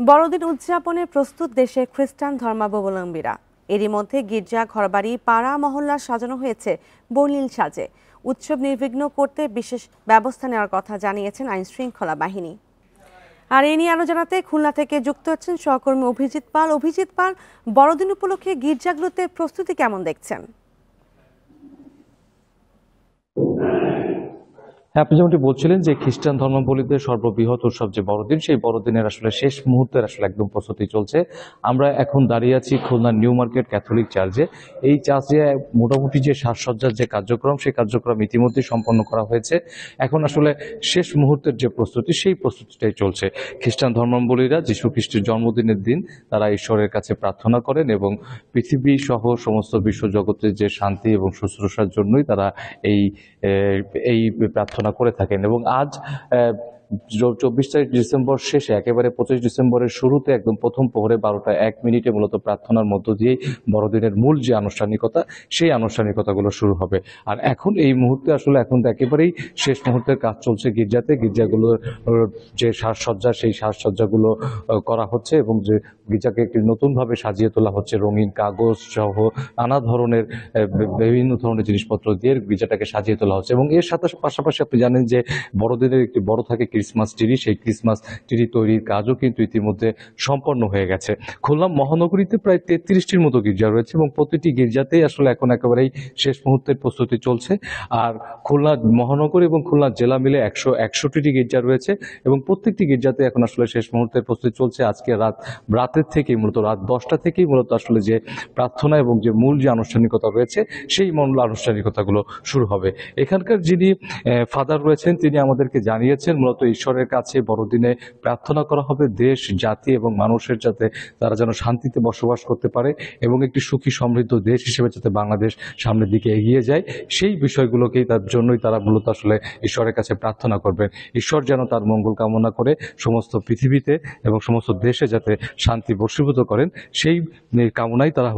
বড়দিন উদযাপনে প্রস্তুত দেশে খ্রিস্টান ধর্মাবলম্বীরা। এরই মধ্যে গির্জা, ঘরবাড়ি, পাড়া মহল্লা সাজানো হয়েছে বর্ণিল সাজে। উৎসব নির্বিঘ্ন করতে বিশেষ ব্যবস্থা নেওয়ার কথা জানিয়েছেন আইন শৃঙ্খলা বাহিনী। আর এ নিয়ে আরো জানাতে খুলনা থেকে যুক্ত হচ্ছেন সহকর্মী অভিজিৎ পাল। অভিজিৎ পাল, বড়দিন উপলক্ষে গির্জাগুলোতে প্রস্তুতি কেমন দেখছেন? হ্যাঁ, আপনি যেমনটি বলছিলেন যে খ্রিস্টান ধর্মাবলম্বীদের সর্ববৃহৎ উৎসব যে বড়দিন, সেই বড়দিনের আসলে শেষ মুহূর্তের আসলে একদম প্রস্তুতি চলছে। আমরা এখন দাঁড়িয়ে আছি খুলনা নিউ মার্কেট ক্যাথলিক চার্চে। এই চার্চে মোটামুটি যে সাজসজ্জার যে কার্যক্রম, সেই কার্যক্রম ইতিমধ্যে সম্পন্ন করা হয়েছে। এখন আসলে শেষ মুহূর্তের যে প্রস্তুতি, সেই প্রস্তুতিটাই চলছে। খ্রিস্টান ধর্মাবলম্বীরা যীশু খ্রিস্টের জন্মদিনের দিন তারা ঈশ্বরের কাছে প্রার্থনা করেন এবং পৃথিবী সহ সমস্ত বিশ্বজগতের যে শান্তি এবং শুশ্রূষার জন্যই তারা এই প্রার্থনা করে থাকেন। এবং আজ 24 ডিসেম্বর শেষে একেবারে 25 ডিসেম্বরের শুরুতে একদম প্রথম প্রহরে 12:01 মূলত প্রার্থনার মধ্য দিয়েই বড়দিনের মূল যে আনুষ্ঠানিকতা, সেই আনুষ্ঠানিকতাগুলো শুরু হবে। আর এখন এই মুহূর্তে আসলে এখন তো একেবারেই শেষ মুহূর্তের কাজ চলছে গির্জাগুলোর যে সাজসজ্জা, সেই সাজসজ্জাগুলো করা হচ্ছে এবং যে গির্জাকে একটি নতুনভাবে সাজিয়ে তোলা হচ্ছে রঙিন কাগজ সহ নানা ধরনের বিভিন্ন ধরনের জিনিসপত্র দিয়ে গির্জাটাকে সাজিয়ে তোলা হচ্ছে। এবং এর সাথে পাশাপাশি আপনি জানেন যে বড়দিনের একটি বড় থাকে ক্রিসমাস ট্রি, সেই ক্রিসমাস ট্রি তৈরির কাজও কিন্তু ইতিমধ্যে সম্পন্ন হয়ে গেছে। খুলনা মহানগরীতে প্রায় 33টির মতো গির্জা রয়েছে এবং প্রতিটি গির্জাতেই আসলে এখন একেবারেই শেষ মুহূর্তের প্রস্তুতি চলছে। আর খুলনা মহানগর এবং খুলনা জেলা মিলে 161টি গির্জা রয়েছে এবং প্রত্যেকটি গির্জাতে এখন আসলে শেষ মুহূর্তের প্রস্তুতি চলছে। আজকে রাতের থেকেই মূলত রাত 10টা থেকেই মূলত আসলে যে প্রার্থনা এবং যে মূল যে আনুষ্ঠানিকতা রয়েছে, সেই মূল আনুষ্ঠানিকতাগুলো শুরু হবে। এখানকার যিনি ফাদার রয়েছেন তিনি আমাদেরকে জানিয়েছেন মূলত ঈশ্বরের কাছে বড়দিনে প্রার্থনা করা হবে দেশ, জাতি এবং মানুষের যাতে তারা যেন শান্তিতে বসবাস করতে পারে এবং একটি সুখী সমৃদ্ধ দেশ হিসেবে যাতে বাংলাদেশ সামনের দিকে এগিয়ে যায়, সেই বিষয়গুলোকেই তার জন্যই তারা মূলত আসলে ঈশ্বরের কাছে প্রার্থনা করবেন। ঈশ্বর যেন তার মঙ্গল কামনা করে সমস্ত পৃথিবীতে এবং সমস্ত দেশে যাতে শান্তি বশীভূত করেন, সেই কামনাই তারা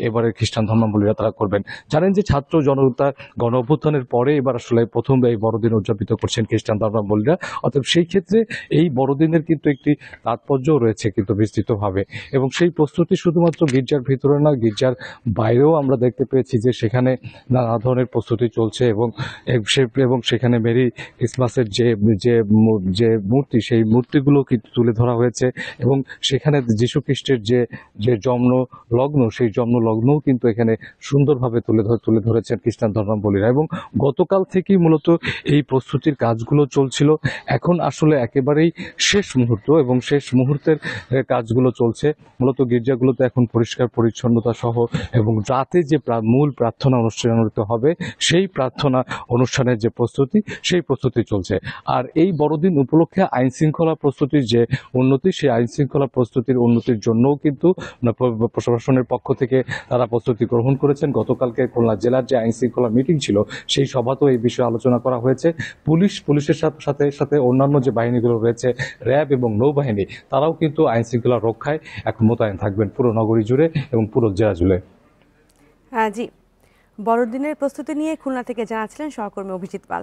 এবারে খ্রিস্টান ধর্মাবলম্বীরা তারা করবেন। জানেন যে ছাত্র জনতা গণ অভ্যুত্থানের পরে এবার আসলে প্রথম এই বড়দিন উদযাপিত করছেন খ্রিস্টান ধর্মাবলম্বীরা। অতএব সেই ক্ষেত্রে এই বড়দিনের কিন্তু একটি তাৎপর্যও রয়েছে কিন্তু বিস্তৃতভাবে। এবং সেই প্রস্তুতি শুধুমাত্র গির্জার ভিতরে না, গির্জার বাইরেও আমরা দেখতে পেয়েছি যে সেখানে নানা ধরনের প্রস্তুতি চলছে এবং সেখানে মেরি ক্রিসমাসের যে মূর্তি, সেই মূর্তিগুলো কিন্তু তুলে ধরা হয়েছে এবং সেখানে যীশু খ্রিস্টের যে জন্ম লগ্ন, সেই জন্ম লগ্নও কিন্তু এখানে সুন্দরভাবে তুলে ধরেছেন খ্রিস্টান ধর্মাবলম্বীরা। এবং গতকাল থেকেই মূলত এই প্রস্তুতির কাজগুলো চলছিল। এখন আসলে একেবারেই শেষ মুহূর্ত এবং শেষ মুহূর্তের কাজগুলো চলছে। মূলত গির্জাগুলোতে এখন পরিষ্কার পরিচ্ছন্নতা সহ এবং রাতে যে মূল প্রার্থনা অনুষ্ঠিত হবে, সেই প্রার্থনা অনুষ্ঠানের যে প্রস্তুতি, সেই প্রস্তুতি চলছে। আর এই বড়দিন উপলক্ষে আইন শৃঙ্খলা প্রস্তুতির যে উন্নতি, সেই আইন শৃঙ্খলা প্রস্তুতির উন্নতির জন্যও কিন্তু প্রশাসনের পক্ষ থেকে তারা প্রস্তুতি গ্রহণ করেছেন। গতকালকে খুলনা জেলার যে আইন শৃঙ্খলা মিটিং ছিল, সেই সভাতেও এই বিষয়ে আলোচনা করা হয়েছে। পুলিশের সাথে সাথে অন্যান্য যে বাহিনীগুলো রয়েছে, র্যাব এবং নৌবাহিনী, তারাও কিন্তু আইন শৃঙ্খলা রক্ষায় এখন মোতায়েন থাকবেন পুরো নগরী জুড়ে এবং পুরো জেলা জুড়ে। জি, বড়দিনের প্রস্তুতি নিয়ে খুলনা থেকে জানাচ্ছিলেন সহকর্মী অভিজিৎ পাল।